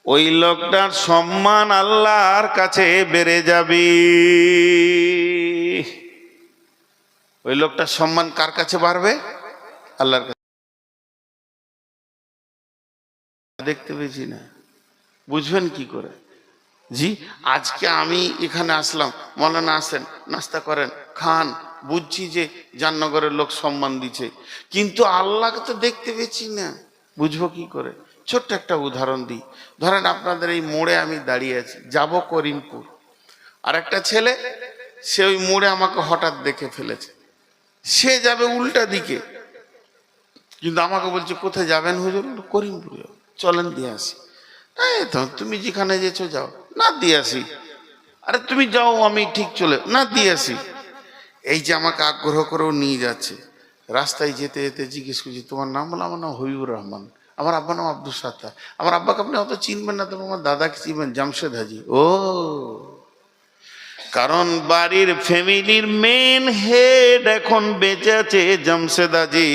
ওই লোকটার সম্মান আল্লাহর কাছে বেড়ে যাবে। ওই লোকটার সম্মান কার কাছে বাড়বে? আল্লাহর কাছে। দেখতে পেয়েছি না, বুঝবেন কি করে? জি, আজকে আমি এখানে আসলাম, মৌলানা আসেন, নাস্তা করেন, খান, বুঝছি যে জামনগরের লোক সম্মান দিচ্ছে, কিন্তু আল্লাহকে তো দেখতে পেয়েছি না, বুঝবো কি করে? ছোট্ট একটা উদাহরণ দিই। ধরেন আপনাদের এই মোড়ে আমি দাঁড়িয়ে আছি, যাব করিমপুর, আর একটা ছেলে সে ওই মোড়ে আমাকে হঠাৎ দেখে ফেলেছে, সে যাবে উল্টা দিকে, কিন্তু আমাকে বলছে কোথায় যাবেন হুজুর? করিমপুরে। চলেন দিয়ে আসি। এই তো তুমি যেখানে যেছো যাও। না, দিয়ে আসি। আরে তুমি যাও, আমি ঠিক চলে, না দিয়ে আসি। এই যে আমাকে আগ্রহ করেও নিয়ে যাচ্ছে। রাস্তায় যেতে যেতে জিজ্ঞেস করছি তোমার নাম? বলে আমার নাম হবিবুর রহমান। আমার আব্বার নাম আব্দুল সাত্তার। আমার আব্বাকে আপনি অত চিনবেন না, তবে আমার দাদাকে চিনবেন, জামশেদ হাজি। ও, কারণ বাড়ির ফ্যামিলির মেন হেড এখন বেঁচে আছে জামশেদ হাজি।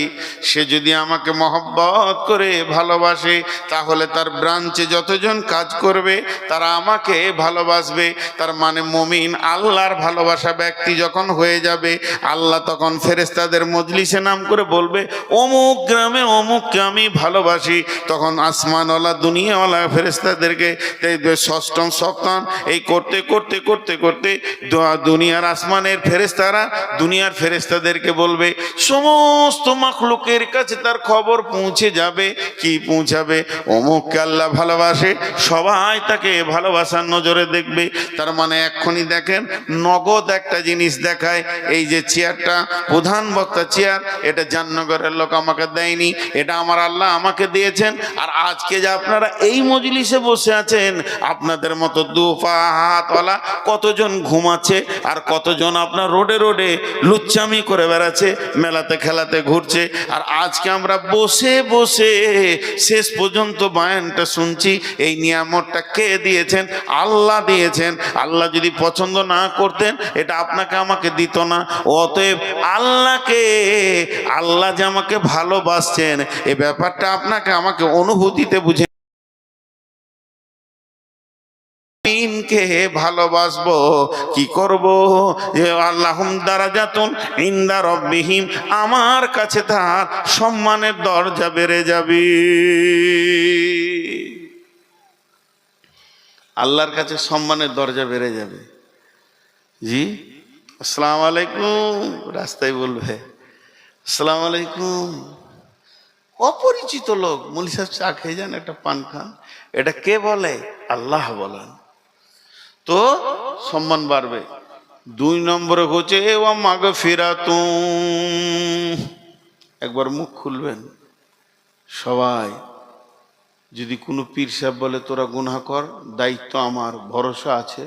সে যদি আমাকে মহব্বত করে ভালোবাসে, তাহলে তার ব্রাঞ্চে যতজন কাজ করবে তারা আমাকে ভালোবাসবে। তার মানে মুমিন আল্লাহর ভালোবাসা ব্যক্তি যখন হয়ে যাবে, আল্লাহ তখন ফেরেশতাদের মজলিসে নাম করে বলবে অমুক গ্রামে অমুককে আমি ভালোবাসি। তখন আসমানওয়ালা দুনিয়াওয়ালা ফেরেশতাদেরকে ষষ্ঠম সপ্তম এই করতে করতে করতে করতে দুনিয়ার আসমানের ফেরেশতারা দুনিয়ার ফেরেশতাদেরকে বলবে, সমস্ত মাখলুকের কাছে তার খবর পৌঁছে যাবে। কি পৌঁছাবে? অমুককে আল্লাহ ভালোবাসে, সবাই তাকে ভালোবাসার নজরে দেখবে। তার মানে এক্ষুনি দেখেন নগদ একটা জিনিস দেখায়, এই যে চেয়ারটা প্রধান বক্তা চেয়ার, এটা জামনগরের লোক আমাকে দেয়নি, এটা আমার আল্লাহ আমাকে দিয়েছেন। আর আজকে যে আপনারা এই মজলিসে বসে আছেন, আপনাদের মতো দুপা হাতওয়ালা কতজন ঘুমাচ্ছে, আর কতজন আপনার রোডে রোডে লুচ্চামি করে বেড়াচ্ছে, মেলাতে খেলাতে ঘুরছে। আর আজকে আমরা বসে বসে শেষ পর্যন্ত বয়ানটা শুনছি। এই নিয়ামতটা কে দিয়েছেন? আল্লাহ দিয়েছেন। আল্লাহ যদি পছন্দ না করতেন, এটা আপনাকে আমাকে দিত না। অতএব আল্লাহকে, আল্লাহ যে আমাকে ভালোবাসছেন, এই ব্যাপারটা আপনাকে আমাকে অনুভূতিতে বুঝে কে ভালোবাসবো, কি করব? যে আল্লাহুম দারাজাতুন ইনদা রাব্বিহিম, আমার কাছে তার সম্মানের দরজা বেড়ে যাবে। আল্লাহর কাছে সম্মানের দরজা বেড়ে যাবে। জি, আসসালামু আলাইকুম, রাস্তায় বলবে আসসালামু আলাইকুম। অপরিচিত লোক, মৌলী সাহেব চা খেয়ে যান, একটা পান খান, এটা কে বলে? আল্লাহ বলেন, তো সম্মান বাড়বে। 2 নম্বরে হচ্ছে ওয়া মাগফিরাতুম, একবার মুখ খুলবেন সবাই। যদি কোনো পীর সাহেব বলে তোরা গুনাহ কর, দায়িত্ব আমার, ভরসা আছে,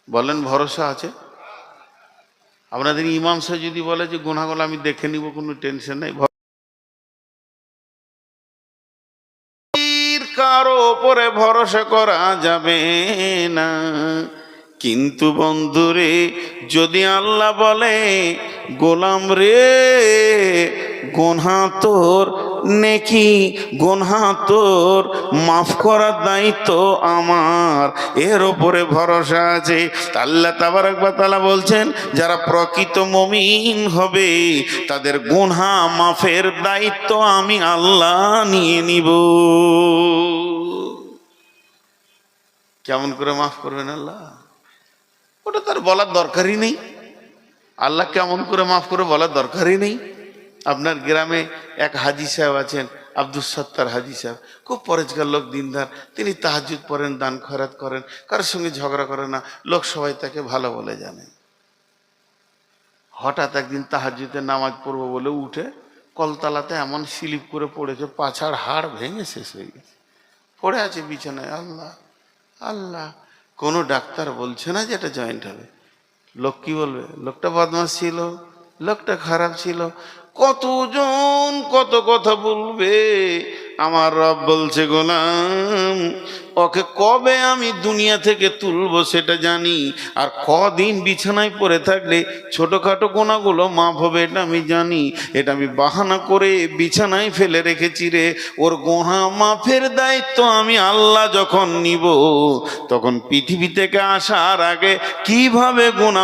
বলেন ভরসা আছে? আপনাদের ইমাম সাহেব যদি বলে যে গুনাহগুলো আমি দেখে নিব, কোনো টেনশন নেই, কারো উপরে ভরসা করা যাবে না। কিন্তু বন্ধুরে, যদি আল্লাহ বলে গোলাম রে, গুনাহ তোর নেকি, গুনাহ তোর মাফ করার দায়িত্ব আমার, এর উপরে ভরসা আছে। আল্লাহ তাবারক ওয়া তাআলা বলছেন, যারা প্রকৃত মুমিন হবে তাদের গুনাহ মাফের দায়িত্ব আমি আল্লাহ নিয়ে নিব। কেমন করে মাফ করবেন আল্লাহ? ওটা তার বলার দরকারই নেই। আল্লাহ কেমন করে মাফ করে বলার দরকারই নেই। আপনার গ্রামে এক হাজি সাহেব আছেন, আব্দুল সাত্তার হাজি সাহেব, খুব পরেজগার লোক, দিনদার। তিনি তাহাজ্জুদ পড়েন, দান খয়রাত করেন, কারোর সঙ্গে ঝগড়া করে না, লোক সবাই তাকে ভালো বলে জানে। হঠাৎ একদিন তাহাজ্জুদের নামাজ পড়বো বলে উঠে কলতলাতে এমন স্লিপ করে পড়েছে, পাছার হাড় ভেঙে শেষ হয়ে গেছে, পড়ে আছে বিছানায়। আল্লাহ আল্লাহ, কোনো ডাক্তার বলছে না যে এটা জয়েন্ট হবে। লোক কি বলবে? লোকটা বদমাশ ছিল, লোকটা খারাপ ছিল। কতজন কত কথা বলবে, আমার রব বলছে গোলাম ওকে কবে আমি দুনিয়া থেকে তুলবো সেটা জানি, আর কদিন বিছানায় পড়ে থাকলে ছোটখাটো গোনাগুলো মাফ হবে এটা আমি জানি। এটা আমি বাহানা করে বিছানায় ফেলে রেখেছি রে। ওর গোনা মাফের দায়িত্ব আমি আল্লাহ যখন নিব, তখন পৃথিবী থেকে আসার আগে কিভাবে গোনা।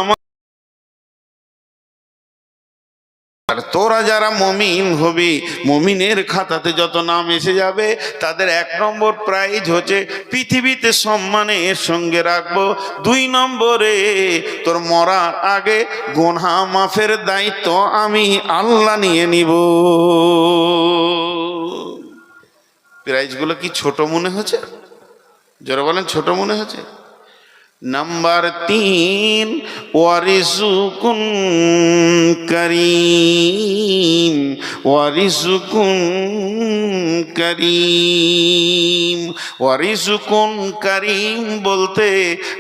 আর তোরা যারা মমিন হবি, মমিনের খাতাতে যত নাম এসে যাবে তাদের 1 নম্বর প্রাইজ হচ্ছে পৃথিবীতে সম্মানের সঙ্গে রাখবো। 2 নম্বরে তোর মরার আগে গুনাহ মাফের দায়িত্ব আমি আল্লাহ নিয়ে নিব। প্রাইজগুলো কি ছোট মনে হচ্ছে? যারা বলেন ছোট মনে হচ্ছে? नंबर 3 ওয়ারিজুকুন করিম, ওয়ারিজুকুন করিম। ওয়ারিজুকুন করিম বলতে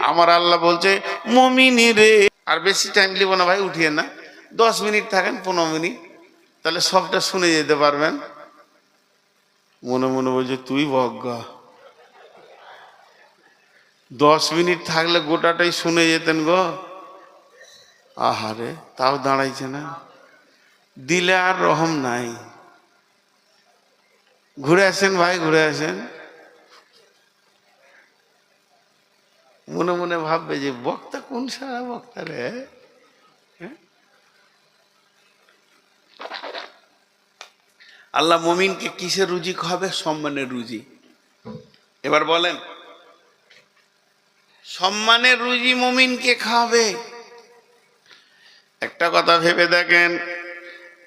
আমার আল্লাহ বলছে মুমিনিরে। আর বেশি টাইম লিব না ভাই, উঠিয়ে না, 10 মিনিট থাকেন, 15 মিনিট, তাহলে সবটা শুনে যেতে পারবেন। মনে মনে বলছে তুই বজ্ঞা, 10 মিনিট থাকলে গোটাটাই শুনে যেতেন গো। আহারে, তাও দাঁড়াইছে না, দিলে আর রহম নাই। ঘুরে আসেন ভাই, ঘুরে আসেন। মনে মনে ভাববে যে বক্তা কোন সারা বক্তা রে। আল্লাহ মুমিনকে কিসের রুজি খাবে? সম্মানের রুজি। এবার বলেন, সম্মানের রুজি মুমিনকে খাবে। একটা কথা ভেবে দেখেন,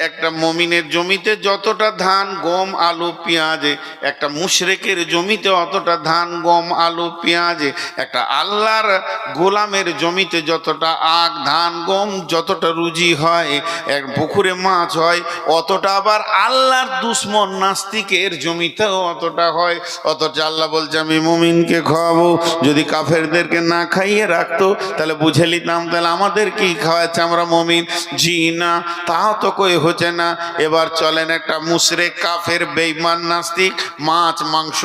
একটা মুমিনের জমিতে যতটা ধান গম আলু পেঁয়াজ, একটা মুশরিকের জমিতে অতটা ধান গম আলু পেঁয়াজ। একটা আল্লাহর গোলামের জমিতে যতটা আখ ধান গম যতটা রুজি হয়, এক পুকুরে মাছ হয়, অতটা আবার আল্লাহর দুশ্মন নাস্তিকের জমিতেও অতটা হয়। অথচ আল্লাহ বলছে আমি মুমিনকে খাওয়াবো। যদি কাফেরদেরকে না খাইয়ে রাখতো তাহলে বুঝে নিতাম তাহলে আমাদের কি খাওয়াচ্ছে, আমরা মুমিন। জি না, তাও তো কই হচ্ছে না। এবার চলেন একটা মুশরিক কাফের বেঈমান নাস্তিক মাছ মাংস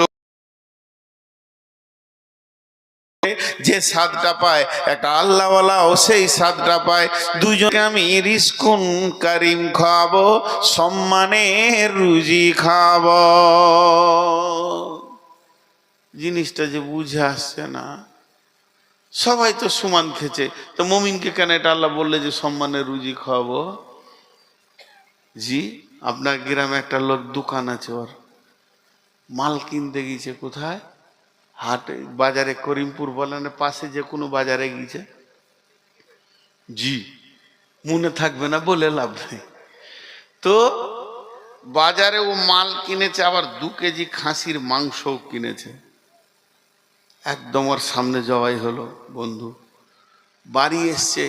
যে স্বাদটা পায়, একটা আল্লাহওয়ালাও সেই স্বাদটা পায়। দুজনকে আমি রিজকুন কারিম খাওয়াবো, সম্মানের রুজি খাওয়াবো। জিনিসটা যে বুঝে আসছে না। সবাই তো সমান খেছে, তো মুমিনকে কেন এটা আল্লাহ বললে যে সম্মানের রুজি খাওয়াবো? জি, আপনার গ্রামে একটা লোক দোকান আছে, ওর মাল কিনতে গিয়েছে কোথায়? হাটে, বাজারে, করিমপুর বলেন, পাশে যে কোনো বাজারে গিয়েছে। জি, মনে থাকবে না বলে লাভ নেই। তো বাজারে ও মাল কিনেছে, আবার 2 কেজি খাসির মাংসও কিনেছে। একদম ওর সামনে জবাই হলো। বন্ধু বাড়ি এসছে,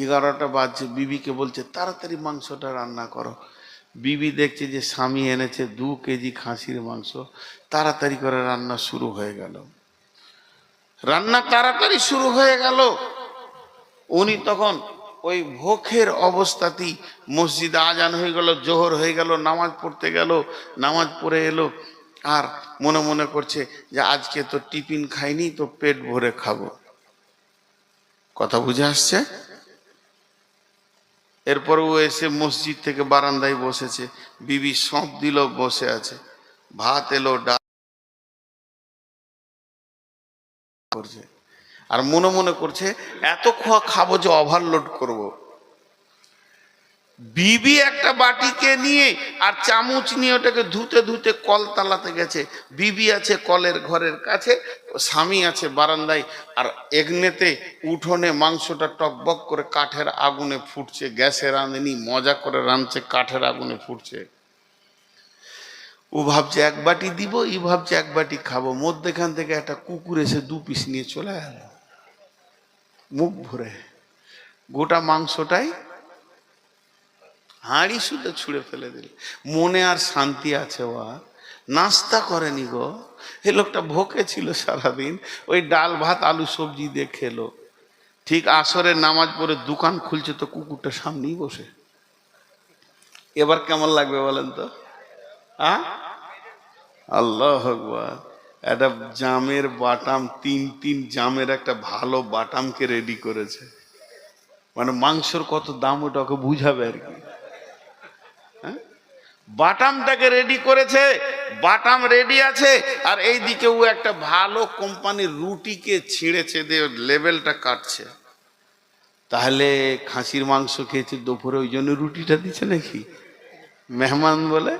11টা বাজছে, বিবিকে বলছে তাড়াতাড়ি মাংসটা রান্না করো। বিবি দেখছে যে স্বামী এনেছে 2 কেজি খাসির মাংস, তাড়াতাড়ি করে রান্না শুরু হয়ে গেল। রান্না তাড়াতাড়ি শুরু হয়ে গেল। উনি তখন ওই ভোখের অবস্থাতেই মসজিদে আজান হয়ে গেল, জোহর হয়ে গেল, নামাজ পড়তে গেল, নামাজ পড়ে এলো। আর মনে মনে করছে যে আজকে তো টিফিন খাইনি, তো পেট ভরে খাবো। কথা বুঝে আসছে? এরপরে ও এসে মসজিদ থেকে বারান্দায় বসেছে, বিবি সব দিল, বসে আছে, ভাত এলো, ডাল করছে, আর মনে মনে করছে এত খাবো যে ওভারলোড করব। বিবি একটা বাটিকে নিয়ে আর চামচ নিয়ে ওটাকে ধুতে ধুতে কল তালাতে গেছে। বিবি আছে কলের ঘরের কাছে, স্বামী আছে বারান্দায়, আর এগনেতে উঠোনে মাংসটা টকবক করে কাঠের আগুনে ফুটছে। গ্যাসে রাঁধেনি, মজা করে রাঁধছে, কাঠের আগুনে ফুটছে। ও ভাবছে 1 বাটি দিব, ই ভাবছে 1 বাটি খাবো। মধ্যেখান থেকে একটা কুকুর এসে 2 পিস নিয়ে চলে গেল, মুখ ভরে গোটা মাংসটাই হাঁড়ি শুদ্ধ ছুঁড়ে ফেলে দিল। মনে আর শান্তি আছে? ও নাস্তা করেনি গো। এ লোকটা ভোকে ছিল সারাদিন, ওই ডাল ভাত আলু সবজি দিয়ে খেলো। ঠিক আসরের নামাজ পড়ে দোকান খুলছে তো কুকুরটা সামনেই বসে। এবার কেমন লাগবে বলেন তো? আল্লাহ আকবার। একটা জামের বাটাম, তিন জামের একটা ভালো বাটামকে রেডি করেছে, মানে মাংসর কত দাম ওটা ওকে বুঝাবে আর কি। বাটামটাকে রেডি করেছে, বাটাম রেডি আছে, আর এইদিকে ও একটা ভালো কোম্পানির রুটিকে ছিঁড়েছে দিয়ে লেবেলটা কাটছে। তাহলে খাসির মাংস খেয়েছে দুপুরে, ওই জন্য রুটিটা দিচ্ছে নাকি মেহমান বলে?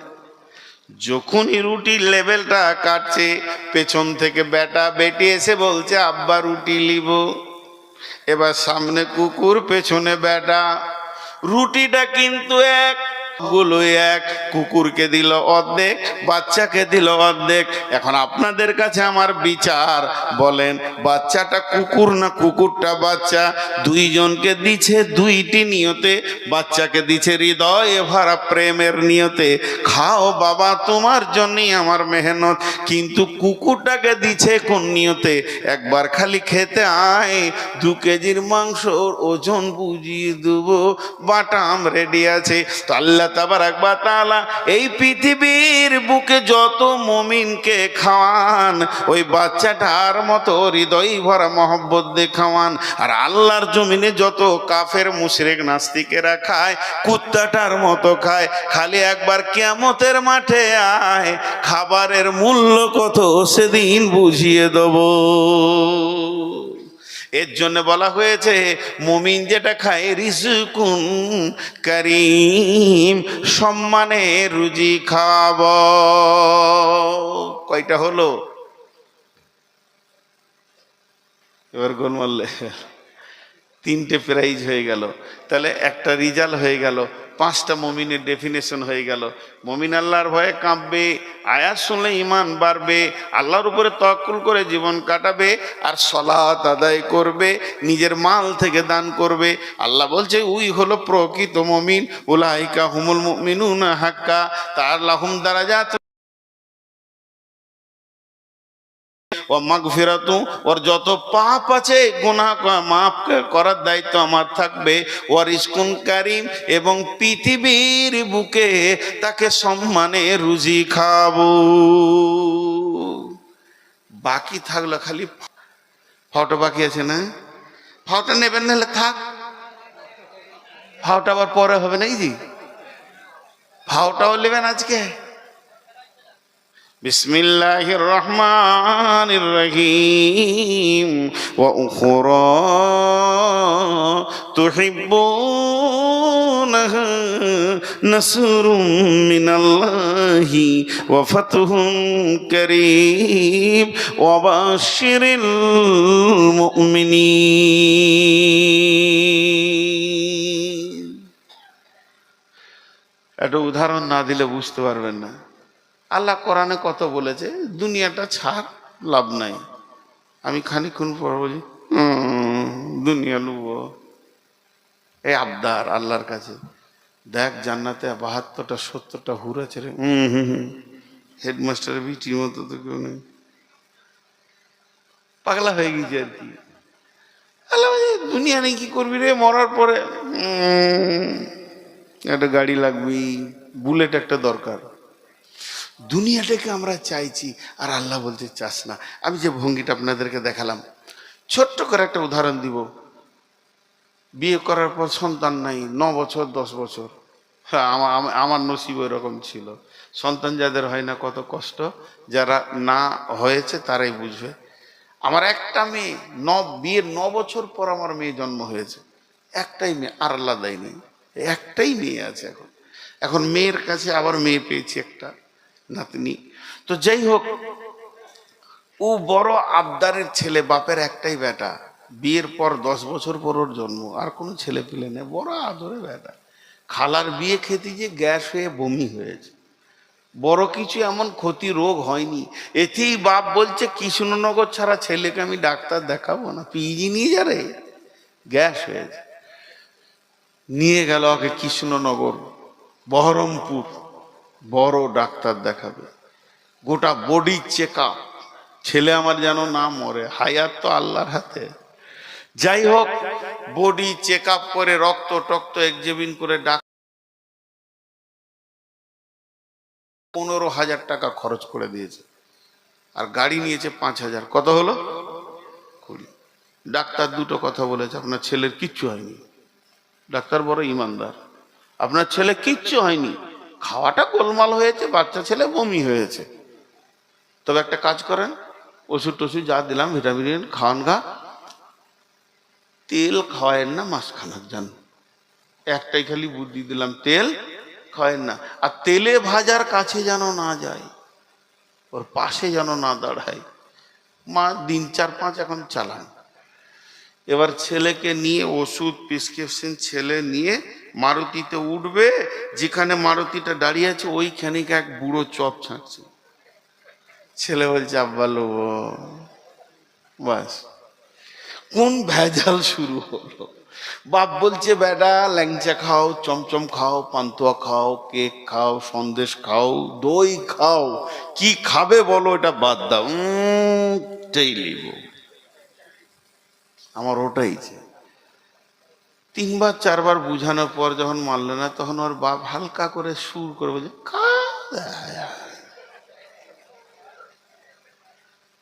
যখনই রুটির লেবেলটা কাটছে, পেছন থেকে বেটা বেটি এসে বলছে আব্বা রুটি লিব। এবার সামনে কুকুর, পেছনে বেটা। রুটিটা কিন্তু এক, গুলো এক, কুকুরকে দিল অর্ধেক, বাচ্চাকে দিল অর্ধেক। এখন আপনাদের কাছে আমার বিচার, বলেন বাচ্চাটা কুকুর না কুকুরটা বাচ্চা? দুইজনকে দিছে দুইটি নিয়তে। বাচ্চাকে দিছে হৃদয়ে ভরা প্রেমের নিয়তে, খাও বাবা তোমার জন্যই আমার মেহনত। কিন্তু কুকুরটাকে দিছে কোন নিয়তে? একবার খালি খেতে আয়, 2 কেজির মাংসর ওজন বুঝিয়ে দেবো, বাটাম রেডি আছে। তো আল্লাহ তাবারাক ওয়া তাআলা এই পৃথিবীর বুকে যত মুমিনকে খাওয়ান, ওই বাচ্চাটার মতো হৃদয় ভরা মহব্বত দিয়ে খাওয়ান। আর আল্লাহর জমিনে যত কাফের মুশরিক নাস্তিকেরা খায়, কুত্তাটার মতো খায়। খালি একবার কিয়ামতের মাঠে আয়, খাবারের মূল্য কত সেদিন বুঝিয়ে দেব। এর জন্য বলা হয়েছে মুমিন যেটা খায় রিজকুন কারীম, সম্মানে রুজি খাব। কয়টা হলো এবার গোলমাল? 3টে প্রাইজ হয়ে গেল। তাহলে একটা রিজাল্ট হয়ে গেল, 5টা মুমিনের ডেফিনেশন হয়ে গেল। মুমিন আল্লাহর ভয়ে কাঁপবে, আয়াত শুনলে ঈমান বাড়বে, আল্লাহর উপরে তাওয়াক্কুল করে জীবন কাটাবে, আর সালাত আদায় করবে, নিজের মাল থেকে দান করবে। আল্লাহ বলছে ওই হলো প্রকৃত মুমিন। উলাইকা হুমুল মুমিনুনা হাক্কা, তার লাহুম দারাজাত ও মাগফিরাতু, ওর যত পাপ আছে গুনাহ মাফ করার দায়িত্ব আমার থাকবে। ও রিজকুন কারীম, এবং পৃথিবীর বুকে তাকে সম্মানে রুজি খাবো। বাকি থাকলো খালি ফাওটা বাকি আছে না? ফাওটা নেবেন না? থাক, ফাওটা আবার পরে হবে নাকি জি? ফাওটাও নেবেন আজকে? বিসমিল্লাহির রহমানির রহিম। ওয়া উখরা তুহিব্বুনাহা নাসরুম মিনাল্লাহি ওয়া ফাতহুন কারীম ওয়া বাশশিরিল মুমিনিন। একটা উদাহরণ না দিলে বুঝতে পারবেন না। আল্লাহ কোরআনে কত বলেছে, দুনিয়াটা ছাড়, লাভ নাই। আমি খানিক্ষণ পর বলি দুনিয়া লুব, এই আবদার আল্লাহর কাছে। দেখ জান্নাতে 72টা 70টা হুর আছে রে। হেডমাস্টারের বিটির মতো তো কেউ নেই, পাগলা হয়ে গেছে আর কি। আল্লাহ দুনিয়া নেই, কি করবি রে মরার পরে? একটা গাড়ি লাগবে, বুলেট একটা দরকার। দুনিয়াটাকে আমরা চাইছি, আর আল্লাহ বলতে চাস না। আমি যে ভঙ্গিটা আপনাদেরকে দেখালাম, ছোট্ট করে একটা উদাহরণ দিব। বিয়ে করার পর সন্তান নাই, 9 বছর 10 বছর। হ্যাঁ, আমার নসিব এরকম ছিল। সন্তান যাদের হয় না কত কষ্ট, যারা না হয়েছে তারাই বুঝবে। আমার একটা মেয়ে, বিয়ের 9 বছর পর আমার মেয়ে জন্ম হয়েছে। একটাই মেয়ে, আর আল্লাহ দেয়নি, একটাই মেয়ে আছে। এখন মেয়ের কাছে আবার মেয়ে পেয়েছি, একটা নাতনি। তো যাই হোক, ও বড় আবদারের ছেলে, বাপের একটাই বেটা। বিয়ের পর 10 বছর পর ওর জন্ম, আর কোনো ছেলে পেলে নেই, বড় আদরে বেটা। খালার বিয়ে খেতে যে গ্যাস হয়ে বমি হয়েছে, বড় কিছু এমন ক্ষতি রোগ হয়নি। এতেই বাপ বলছে কৃষ্ণনগর ছাড়া ছেলেকে আমি ডাক্তার দেখাবো না, পিজি নিয়ে যা রে, গ্যাস হয়েছে। নিয়ে গেল ওকে কৃষ্ণনগর, বহরমপুর, বড় ডাক্তার দেখাবে, গোটা বডি চেক আপ। ছেলে আমার যেন না মরে, হায়াত তো আল্লাহর হাতে। যাই হোক, বডি চেক আপ করে রক্ত টক্ত এক্সামিন করে 15,000 টাকা খরচ করে দিয়েছে, আর গাড়ি নিয়েছে 5,000। কত হলো? 20। ডাক্তার দুটো কথা বলেছে, আপনার ছেলের কিচ্ছু হয়নি। ডাক্তার বড় ইমানদার, আপনার ছেলে কিচ্ছু হয়নি, খাওয়াটা গোলমাল হয়েছে, বাচ্চা ছেলে বমি হয়েছে, তবে একটা কাজ করেন, ওষুধ টষুধ যা দিলাম ভিটামিন খাওয়ান গা, তেল খাওয়ায়েন না মাসখানার যান। একটাই খালি বুদ্ধি দিলাম, তেল খাওয়ায়েন না, আর তেলে ভাজার কাছে যেন না যায়, ওর পাশে যেন না দাঁড়ায়। মা দিন 4-5 এখন চালান। এবার ছেলেকে নিয়ে ওষুধ প্রেসক্রিপশন ছেলে নিয়ে মারুতিতে উঠবে, যেখানে মারুতিটা দাঁড়িয়ে আছে ওইখানে এক বুড়ো চপ ছাঁকছে। ছেলে বলছে আব্বা লোবো, বাস কোন ভেজাল শুরু হলো। বাপ বলছে বেটা ল্যাংচা খাও, চমচম খাও, পান্তুয়া খাও, কেক খাও, সন্দেশ খাও, দই খাও, কি খাবে বলো, এটা বাদ দাও। চাই লিব আমার ওটাই চাই। 3-4 বার বুঝানোর পর যখন মানলো না, তখন ওর বাপ হালকা করে সুর করে বলছে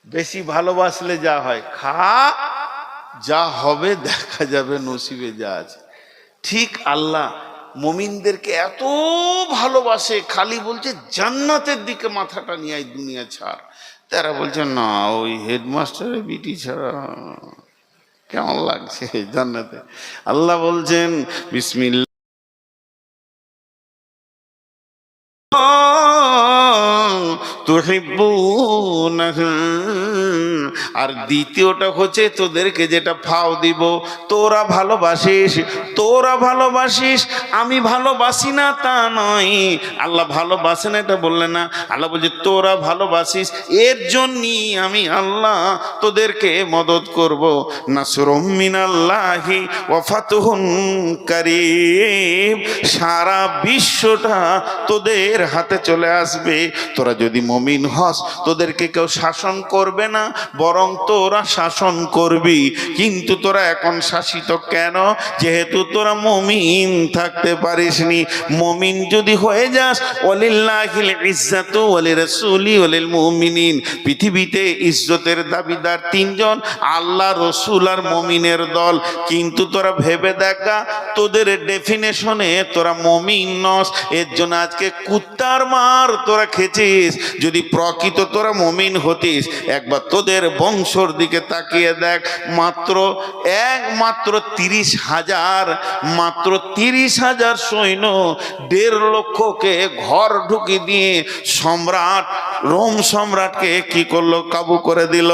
বেশি ভালোবাসলে যা হয়, খা, যা হবে দেখা যাবে, নসিবে যা আছে। ঠিক আল্লাহ মুমিনদেরকে এত ভালোবাসে, খালি বলছে জান্নাতের দিকে মাথাটা নিয়ে আয়, দুনিয়া ছাড়। তারা বলছে না, ওই হেডমাস্টারের বিটি ছাড়া কেমন লাগছে জান্নাতে। আল্লাহ বলছেন বিসমিল্লাহ, আর দ্বিতীয়টা হচ্ছে তোদেরকে যেটা ফাও দিব, তোরা ভালোবাসিস, তোরা ভালোবাসিস, আমি ভালোবাসি না তা নয়। আল্লাহ ভালোবাসেন এটা বললেন না, আল্লাহ বলছে তোরা ভালোবাসিস, এর জন্যই আমি আল্লাহ তোদেরকে মদত করব। নাসরুম মিনাল্লাহি ওয়া ফাতহুন কারীম, সারা বিশ্বটা তোদের হাতে চলে আসবে। তোরা যদি মুমিন হস, তোদেরকে কেউ শাসন করবে না, বরং তোরা শাসন করবি। কিন্তু তোরা এখন শাসিত কেন? যেহেতু তোরা মুমিন থাকতে পারিসনি। মুমিন যদি হয়ে যাস, ওয়ালিল্লাহিল ইজ্জাতু ওয়ালিরাসূলি ওয়ালিল মুমিনিন, পৃথিবীতে ইজ্জতের দাবিদার 3 জন, আল্লাহ, রসুল আর মুমিনের দল। কিন্তু তোরা ভেবে দেখা, তোদের ডেফিনেশনে তোরা মুমিন নস, এর জন্য আজকে কুত্তার মার তোরা খেয়েছিস। যদি প্রকৃত তোরা মুমিন হতিস, একবার তোদের বংশর দিকে তাকিয়ে দেখ, মাত্র 30,000, মাত্র 30,000 সৈন্য 1.5 লক্ষকে ঘর ঢুকি দিয়ে সম্রাট, রোম সম্রাটকে কি করলো? কাবু করে দিল।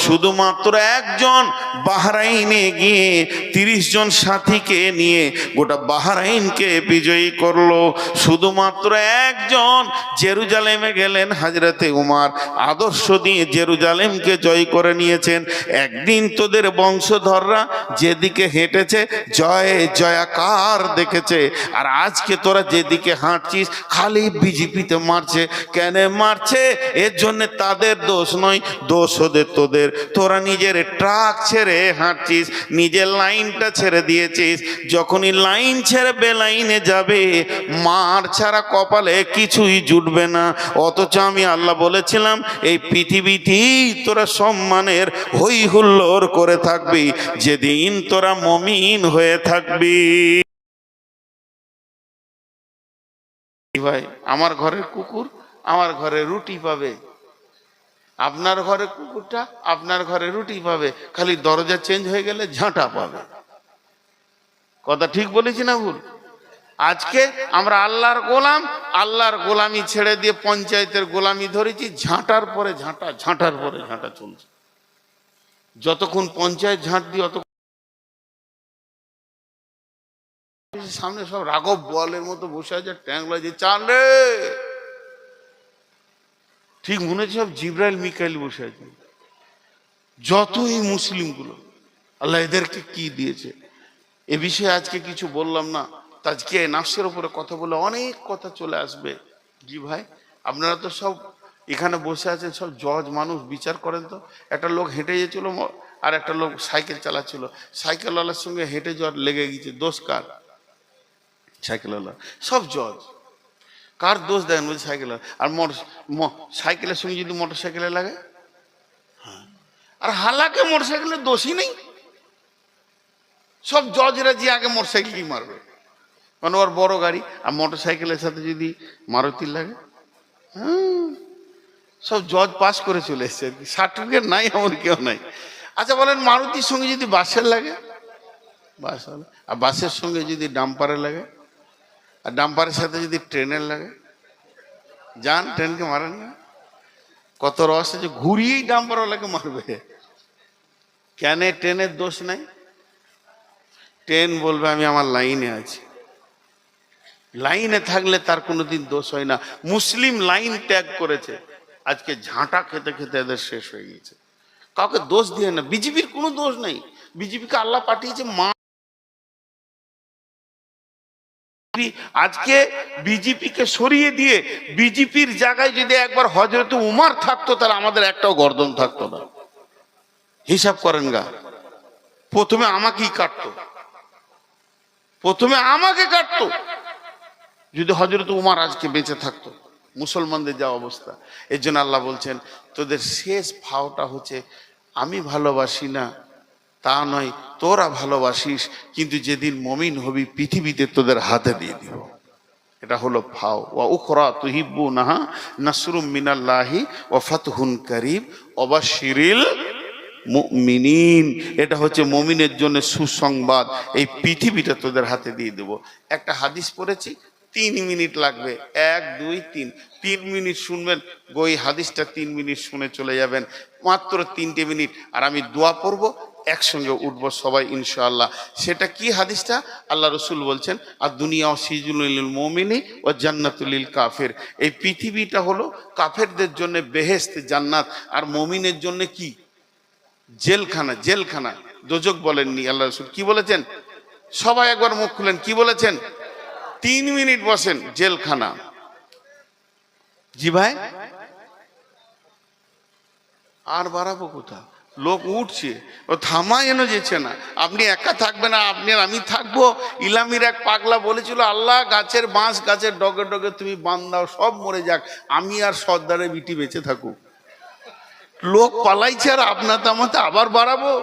শুধুমাত্র একজন বাহরাইনে গিয়ে 30 জন সাথীকে নিয়ে গোটা বাহরাইনকে বিজয়ী করলো। শুধুমাত্র একজন জেরুজালেমে গেলেন, হযরতে উমর, আদর্শ দিয়ে জেরুজালেমকে জয় করে নিয়েছেন। একদিন তোদের বংশধররা যেদিকে হেঁটেছে জয় জয়াকার দেখেছে, আর আজকে তোরা যেদিকে হাঁটছিস খালি বিজেপিতে মারছে। কেন মারছে? এর জন্য তাদের দোষ নয়, দোষ ওদের, তোদের। তোরা নিজের ট্রাক ছেড়ে হাঁটছিস, নিজের লাইনটা ছেড়ে দিয়েছিস। যখনই লাইন ছেড়ে বেলাইনে যাবে, মার ছাড়া কপালে কিছুই জুটবে না। অথচ আমি আল্লাহ বলেছিলাম এই পৃথিবীতেই তোরা সম্মানের হই হুল্লোড় করে থাকবি, যেদিন তোরা মুমিন হয়ে থাকবি। ভাই, আমার ঘরের কুকুর আমার ঘরে রুটি পাবে, আপনার ঘরে কুকুরটা আপনার ঘরে রুটি পাবে, খালি দরজা চেঞ্জ হয়ে গেলে ঝাঁটা পাবে। কথা ঠিক বলেছি না ভুল? আজকে আমরা আল্লাহর গোলাম, আল্লাহর গোলামি ছেড়ে দিয়ে পঞ্চায়েতের গোলামি ধরেছি। ঝাঁটার পরে ঝাঁটা, ঝাঁটার পরে ঝাঁটা চলছে। যতক্ষণ পঞ্চায়েত ঝাঁট দিয়ে, অত সামনে সব রাঘব বোয়ালের মতো বসে আছে, ট্যাংলা যে চাল রে, ঠিক মনে হচ্ছে সব জিব্রাইল মিকাইল বসে আছে। যতই মুসলিমগুলো, আল্লাহ এদেরকে কি দিয়েছে। এ বিষয়ে আজকে কিছু বললাম না, আজকে নাফসের উপরে কথা বলে অনেক কথা চলে আসবে। জি ভাই, আপনারা তো সব এখানে বসে আছেন, সব জজ মানুষ, বিচার করেন তো। একটা লোক হেঁটে যেছিল আর একটা লোক সাইকেল চালাচ্ছিল, সাইকেলওয়ালার সঙ্গে হেঁটে যাওয়ার লেগে গেছে, দোষ কার? সাইকেলওয়ালা। সব জজ। কার দোষ দেন বলছে সাইকেল, আর সাইকেলের সঙ্গে যদি মোটর সাইকেলে লাগে, হ্যাঁ, আর হালাকে মোটর সাইকেলের দোষই নেই। সব জজরা যে আগে মোটর সাইকেলই মারবে, কারণ ওর বড় গাড়ি, আর মোটর সাইকেলের সাথে যদি মারুতির লাগে, হ্যাঁ, সব জজ পাস করে চলে এসছে আর কি, সার্টিফিকেট নাই এমন কেউ নাই। আচ্ছা বলেন, মারুতির সঙ্গে যদি বাসের লাগে, বাস হলো, আর বাসের সঙ্গে যদি ডাম্পারের লাগে, আর ডাম্পারের সাথে যদি ট্রেনের লাগে, যান ট্রেনকে মারেন না? কত রস আছে, ঘুরিয়েই ডাম্পারওয়ালাকে মারবে। কেন ট্রেনের দোষ নাই? ট্রেন বলবে আমি আমার লাইনে আছি, লাইনে থাকলে তার কোনোদিন দোষ হয় না। মুসলিম লাইন ত্যাগ করেছে, আজকে ঝাঁটা খেতে খেতে এদের শেষ হয়ে গেছে। কাউকে দোষ দিয়ে না, বিজেপির কোনো দোষ নেই, বিজেপিকে আল্লাহ পাঠিয়েছে মা। আজকে বিজেপিকে সরিয়ে দিয়ে বিজেপির জায়গায় যদি একবার হযরত উমর থাকতো, তাহলে আমাদের একটাও গর্দন থাকতো না। হিসাব করেন গা, প্রথমে আমাকেই কাটতো, প্রথমে আমাকে কাটতো যদি হযরত উমর আজকে বেঁচে থাকতো। মুসলমানদের যা অবস্থা, এর জন্য আল্লাহ বলছেন তোদের শেষ ভাওটা হচ্ছে আমি ভালোবাসি না তা নয়, তোরা ভালোবাসিস, কিন্তু যেদিন মুমিন হবি পৃথিবীতে তোদের হাতে দিয়ে দিব। এটা হলো ফাও। ওয়া উখরা তুহিব্বুনাহা নাসরুম মিনাল্লাহি ওয়া ফাতহুন কারীব ওয়া বাশশিরিল মুমিনিন। এটা হচ্ছে মুমিনের জন্য সুসংবাদ, এই পৃথিবীটা তোদের হাতে দিয়ে দেব। একটা হাদিস পড়েছি, 3 মিনিট লাগবে, 1 2 3, 3 মিনিট শুনবেন, ওই হাদিসটা 3 মিনিট শুনে চলে যাবেন, মাত্র 3টে মিনিট। আর আমি দোয়া পড়ব, একসঙ্গে উঠবো সবাই ইনশাআল্লাহ। সেটা কি হাদিসটা? আল্লাহ রসুল বলছেন আর দুনিয়া সিজনুল লিল মুমিনি ও জান্নাতুল লিল কাফির। এই পৃথিবীটা হলো কাফেরদের জন্য বেহেশত জান্নাত, আর মুমিনের জন্য কি? জেলখানা। জেলখানা, দোজক বলেননি, আল্লাহ রসুল কি বলেছেন? সবাই একবার মুখ খুলেন, কি বলেছেন? 3 মিনিট বসেন, জেলখানা। জি ভাই, আর বাড়াবো কোথা? লোক উঠছে, ও থামা এনে যেছে না। আপনি একা থাকবেন না, আপনি আর আমি থাকবো। ইলামির এক পাগলা বলেছিল, আল্লাহ গাছের বাঁশ গাছের ডগে ডগে তুমি বান দাও, সব মরে যাক, আমি আর সর্দারের বিটি বেঁচে থাকুক। লোক পালাইছে, আর আপনার তামাতে আবার বাড়াবো।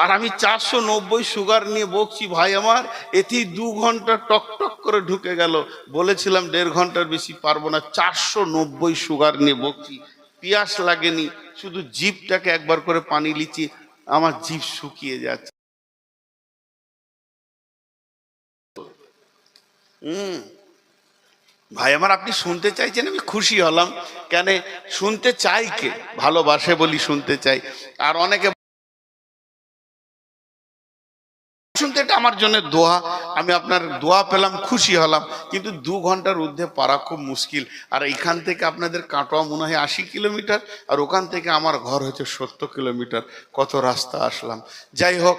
আর আমি 490 সুগার নিয়ে বকছি ভাই আমার, এতেই 2 ঘন্টা টক টক করে ঢুকে গেল। বলেছিলাম 1.5 ঘন্টার বেশি পারবো না, 490 সুগার নিয়ে বকছি। পিয়াস লাগেনি, শুধু জিভটাকে একবার করে পানি লিচি, আমার জিভ শুকিয়ে যাচ্ছে। ভাই আমার, আপনি শুনতে চাইছেন, আমি খুশি হলাম। কেন শুনতে চাই? কে ভালোবাসে বলি শুনতে চাই। আর অনেকে শুনতে, এটা আমার জন্য দোয়া, আমি আপনার দোয়া পেলাম, খুশি হলাম। কিন্তু 2 ঘন্টার ঊর্ধ্বে পারা খুব মুশকিল। আর এখান থেকে আপনাদের কাটোয়া মনে হয় 80 কিলোমিটার, আর ওখান থেকে আমার ঘর হচ্ছে 70 কিলোমিটার। কত রাস্তা আসলাম। যাই হোক,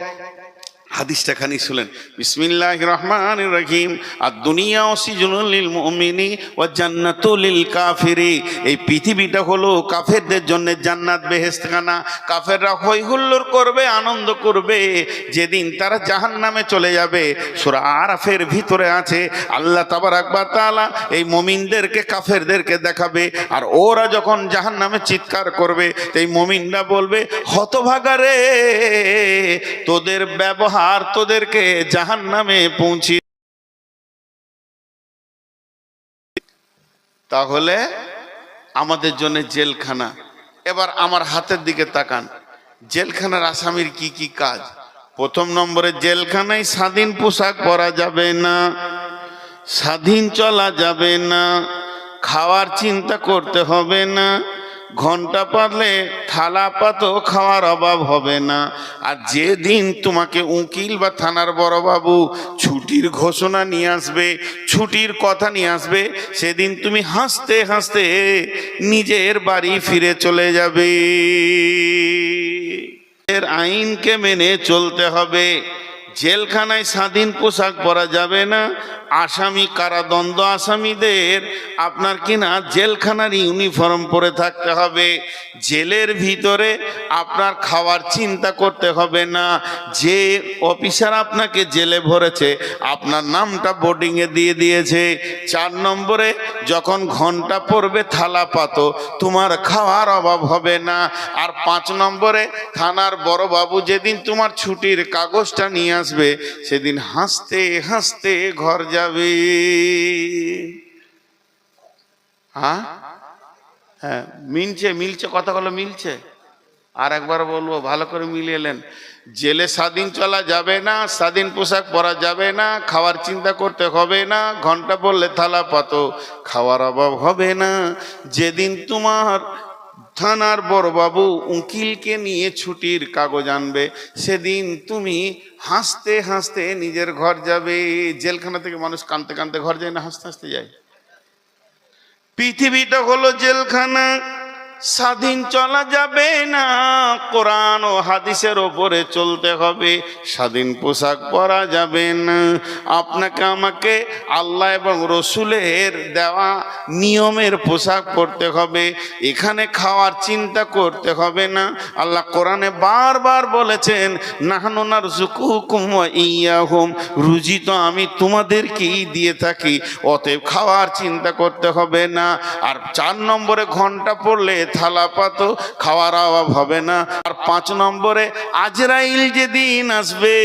হাদিসটা খানি শুনেন। বিসমিল্লাহির রহমানির রহিম। আর দুনিয়া সিজনুল লিল মুমিনি ওয়া জান্নাতুল লিল কাফিরি। এই পৃথিবীটা হলো কাফেরদের জন্য জান্নাত, বেহেশতখানা। কাফেররা হই হুল্লোড় করবে, আনন্দ করবে যেদিন তারা জাহান্নামে চলে যাবে। সূরা আরাফের ভিতরে আছে, আল্লাহ তাবারাক ওয়া তাআলা এই মুমিনদেরকে কাফেরদেরকে দেখাবে, আর ওরা যখন জাহান্নামে চিৎকার করবে, এই মুমিনরা বলবে হতভাগা রে, তোদের ব্যবহার আর তোদেরকে জাহান্নামে পৌঁছে। তাহলে আমাদের জন্য জেলখানা। এবার আমার হাতের দিকে তাকান, জেলখানার আসামির কি কি কাজ? প্রথম নম্বরে, জেলখানায় স্বাধীন পোশাক পরা যাবে না, স্বাধীন চলা যাবে না, খাওয়ার চিন্তা করতে হবে না, ঘন্টা পারলে থালা পাতো খাওয়ার অভাব হবে না। আর যেদিন তোমাকে উকিল বা থানার বড়বাবু ছুটির ঘোষণা নিয়ে আসবে, ছুটির কথা নিয়ে আসবে, সেদিন তুমি হাসতে হাসতে নিজের বাড়ি ফিরে চলে যাবে। এর আইনকে মেনে চলতে হবে। জেলখানায় স্বাধীন পোশাক পরা যাবে না। আসামি কারাদণ্ড আসামিদের আপনার কিনা জেলখানার ইউনিফর্ম পরে থাকতে হবে। জেলের ভিতরে আপনার খাওয়ার চিন্তা করতে হবে না। যে অফিসার আপনাকে জেলে ভরেছে আপনার নামটা বোর্ডিংয়ে দিয়ে দিয়েছে। 4 নম্বরে যখন ঘন্টা পড়বে থালা পাতো, তোমার খাওয়ার অভাব হবে না। আর 5 নম্বরে থানার বড় বাবু যেদিন তোমার ছুটির কাগজটা নিয়ে আসবে সেদিন হাসতে হাসতে ঘর যাবে। হ্যাঁ হ্যাঁ, মিলছে কথাগুলো মিলছে। আর একবার বলবো, ভালো করে মিলিয়ে। জেলে স্বাধীন চলা যাবে না, স্বাধীন পোশাক পরা যাবে না, খাওয়ার চিন্তা করতে হবে না, ঘন্টা পড়লে থালা পাতো, খাওয়ার অভাব হবে না। যেদিন তোমার থানার বড়বাবু উকিলকে নিয়ে ছুটির কাগজ আনবে সেদিন তুমি হাসতে হাসতে নিজের ঘর যাবে। জেলখানা থেকে মানুষ কাঁদতে কাঁদতে ঘর যায় না, হাসতে হাসতে যায়। পৃথিবীটা হলো জেলখানা, স্বাধীন চলা যাবে না, কোরআন ও হাদিসের ওপরে চলতে হবে, স্বাধীন পোশাক পরা যাবে না। আপনাকে আমাকে আল্লাহ এবং রসুলের দেওয়া নিয়মের পোশাক পরতে হবে। এখানে খাওয়ার চিন্তা করতে হবে না। আল্লাহ কোরআনে বারবার বলেছেন, নাহনু নারযুকুকুম ওয়া ইয়াহুম, রুজি তো আমি তোমাদেরকেই দিয়ে থাকি, অতএব খাওয়ার চিন্তা করতে হবে না। আর 4 নম্বরে ঘন্টা পড়লে থালা পাতো, খাওয়ার অভাব হবে না। আর 5 নম্বরে আজরাইল যেদিন আসবে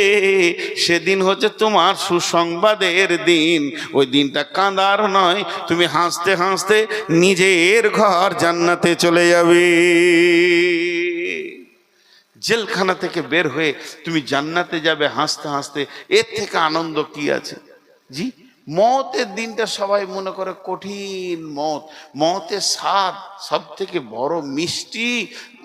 সেদিন হচ্ছে তোমার সুসংবাদের দিন। ওই দিনটা কাঁদার নয়, তুমি হাসতে হাসতে নিজের ঘর জান্নাতে চলে যাবে। জেলখানা থেকে বের হয়ে তুমি জান্নাতে যাবে হাসতে হাসতে, এর থেকে আনন্দ কি আছে? জি, মতের দিনটা সবাই মনে করে কঠিন। মতের স্বাদ সব থেকে বড় মিষ্টি,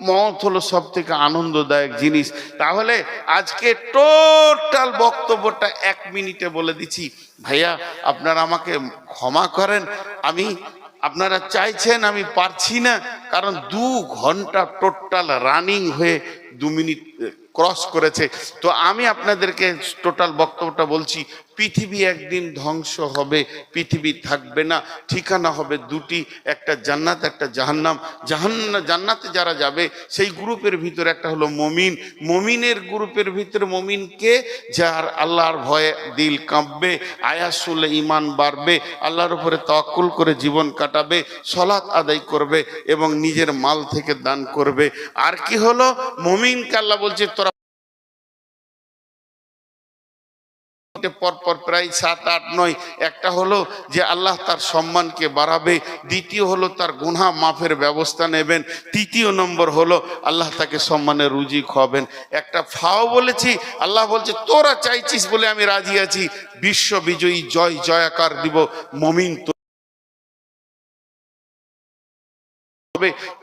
মত হলো সব থেকে আনন্দদায়ক জিনিস। তাহলে আজকে টোটাল বক্তব্যটা 1 মিনিটে বলে দিচ্ছি। ভাইয়া আপনারা আমাকে ক্ষমা করেন, আপনারা চাইছেন আমি পারছি না, কারণ 2 ঘন্টা টোটাল রানিং হয়ে 2 মিনিট ক্রস করেছে। তো আমি আপনাদেরকে টোটাল বক্তব্যটা বলছি। পৃথিবী একদিন ধ্বংস হবে, পৃথিবী থাকবে না, ঠিকানা হবে 2টি, একটা জান্নাত একটা জাহান্নাম। জান্নাতে যারা যাবে সেই গ্রুপের ভিতরে একটা হলো মমিন। মমিনের গ্রুপের ভিতরে মমিনকে, যার আল্লাহর ভয়ে দিল কাঁপবে, আয়াত শুনলে ঈমান বাড়বে, আল্লাহর উপরে তাওয়াক্কুল করে জীবন কাটাবে, সালাত আদায় করবে এবং নিজের মাল থেকে দান করবে। আর কি হলো, মমিনকে আল্লাহ বলছে তোরা পরপর প্রায় 7, 8, 9। একটা হলো যে আল্লাহ তার সম্মানকে বাড়াবে, দ্বিতীয় হলো তার গুনাহ মাফের ব্যবস্থা নেবেন, তৃতীয় নম্বর হলো আল্লাহ তাকে সম্মানের রুজি খাওয়াবেন। একটা ফাও বলেছি, আল্লাহ বলছে তোরা চাইছিস বলে আমি রাজি আছি, বিশ্ব বিজয়ী জয় জয়াকার দিব মমিন।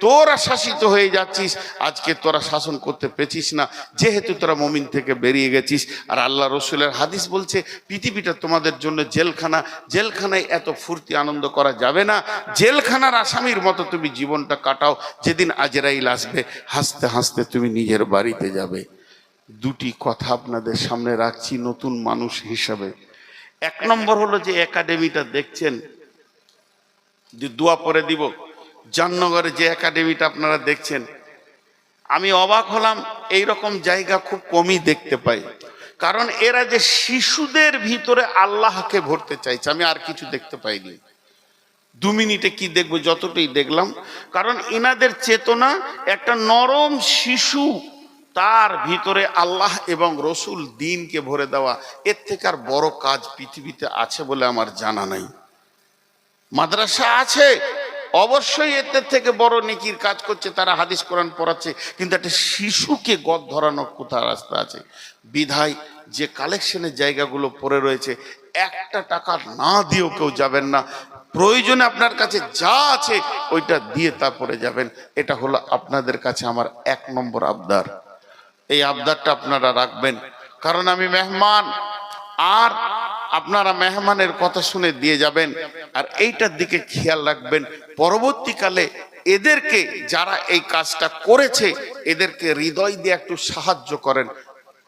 তোরা শাসিত হয়ে যাচ্ছিস, আজকে তোরা শাসন করতে পেছিস না, যেহেতু তোরা মুমিন থেকে বেরিয়ে গেছিস। আর আল্লাহ রসুলের হাদিস বলছে পৃথিবীটা তোমাদের জন্য জেলখানা, জেলখানায় এত ফুর্তি আনন্দ করা যাবে না। জেলখানার আসামির মতো তুমি জীবনটা কাটাও, যেদিন আজরাইল আসবে হাসতে হাসতে তুমি নিজের বাড়িতে যাবে। 2টি কথা আপনাদের সামনে রাখছি নতুন মানুষ হিসাবে। 1 নম্বর হলো যে একাডেমিটা দেখছেন, দোয়া পরে দিব, জামনগরে যে একাডেমিটা আপনারা দেখছেন, আমি অবাক হলাম, এইরকম জায়গা খুব কমই দেখতে পাই। কারণ এরা যে শিশুদের ভিতরে আল্লাহকে ভরতে চাইছে, আমি আর কিছু দেখতে পাইনি। 2 মিনিটে কি দেখবো, যতটাই দেখলাম। কারণ এনাদের চেতনা একটা নরম শিশু, তার ভিতরে আল্লাহ এবং রসুল দ্বীনকে ভরে দেওয়া। এর থেকে আর বড় কাজ পৃথিবীতে আছে বলে আমার জানা নাই। মাদ্রাসা আছে অবশ্যই, এর থেকে বড় নেকির কাজ করছে, তারা হাদিস কোরআন পড়াচ্ছে, কিন্তু একটা শিশুকে গদ ধরানোর কোথায় রাস্তা আছে? বিধায় যে কালেকশনের জায়গাগুলো পড়ে রয়েছে, 1 টাকা না দিয়েও কেউ যাবেন না। প্রয়োজনে আপনার কাছে যা আছে ওইটা দিয়ে তারপরে যাবেন। এটা হলো আপনাদের কাছে আমার 1 নম্বর আবদার। এই আবদারটা আপনারা রাখবেন, কারণ আমি মেহমান, আর আপনারা মেহমানের কথা শুনে দিয়ে যাবেন। আর এইটার দিকে খেয়াল রাখবেন, পরবর্তীকালে এদেরকে, যারা এই কাজটা করেছে, এদেরকে হৃদয় দিয়ে একটু সাহায্য করেন।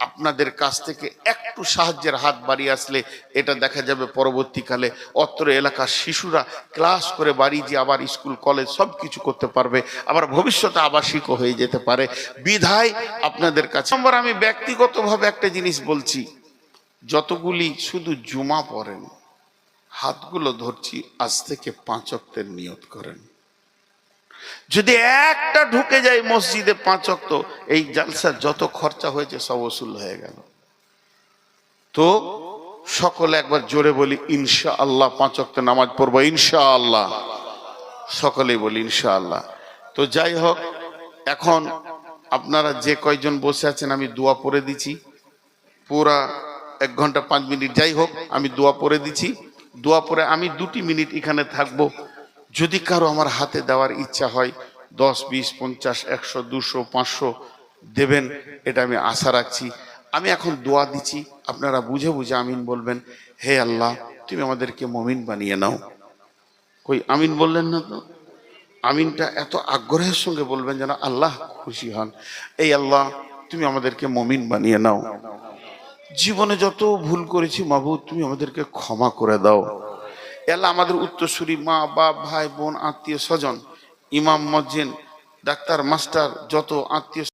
আপনাদের কাছ থেকে একটু সাহায্যের হাত বাড়িয়ে আসলে এটা দেখা যাবে পরবর্তীকালে অত্র এলাকার শিশুরা ক্লাস করে বাড়ি যে আবার স্কুল কলেজ সব কিছু করতে পারবে, আবার ভবিষ্যতে আবাসিকও হয়ে যেতে পারে। বিধায় আপনাদের কাছে নম্বর আমি ব্যক্তিগতভাবে একটা জিনিস বলছি, যতগুলি শুধু জুমা পড়েন হাতগুলো ধরছি, আজ থেকে 5 ওয়াক্তের নিয়ত করেন। যদি একটা ঢুকে যায় মসজিদে 5 ওয়াক্ত, এই জালসা যত খরচা হয়েছে সব ওসুল হয়ে গেল। তো সকলে একবার জোরে বলি ইনশাআল্লাহ 5 ওয়াক্ত নামাজ পড়বো ইনশাআল্লাহ, সকলেই বলি ইনশাআল্লাহ। তো যাই হোক, এখন আপনারা যে কয়জন বসে আছেন আমি দোয়া পড়ে দিচ্ছি, পুরা 1 ঘন্টা 5 মিনিট যাই হোক আমি দোয়া পড়ে দিচ্ছি। দোয়া পড়ে আমি 2 মিনিট এখানে থাকবো। যদি কারো আমার হাতে দেওয়ার ইচ্ছা হয় 10, 20, 50, 100, 200, 500 দেবেন, এটা আমি আশা রাখছি। আমি এখন দোয়া দিচ্ছি, আপনারা বুঝে বুঝে আমিন বলবেন। হে আল্লাহ, তুমি আমাদেরকে মুমিন বানিয়ে নাও। কই আমিন বললেন না তো? আমিনটা এত আগ্রহের সঙ্গে বলবেন যেন আল্লাহ খুশি হন। এই আল্লাহ, তুমি আমাদেরকে মুমিন বানিয়ে নাও। জীবনে যত ভুল করেছি মাবুদ, তুমি আমাদেরকে ক্ষমা করে দাও। আল্লাহ, আমাদের উত্তরসূরি মা বাপ ভাই বোন আত্মীয় স্বজন, ইমাম মসজিদ ডাক্তার মাস্টার যত আত্মীয়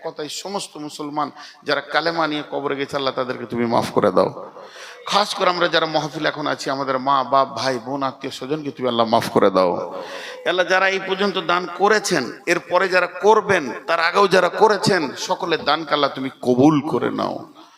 কথাই সমস্ত মুসলমান যারা কালেমা নিয়ে কবরে গেছে আল্লাহ তাদেরকে তুমি মাফ করে দাও। খাস করে আমরা যারা মাহফিল এখন আছি আমাদের মা বাপ ভাই বোন আত্মীয় স্বজনকে তুমি আল্লাহ মাফ করে দাও। আল্লাহ, যারা এই পর্যন্ত দান করেছেন, এরপরে যারা করবেন, তার আগেও যারা করেছেন, সকলের দানকে আল্লাহ তুমি কবুল করে নাও।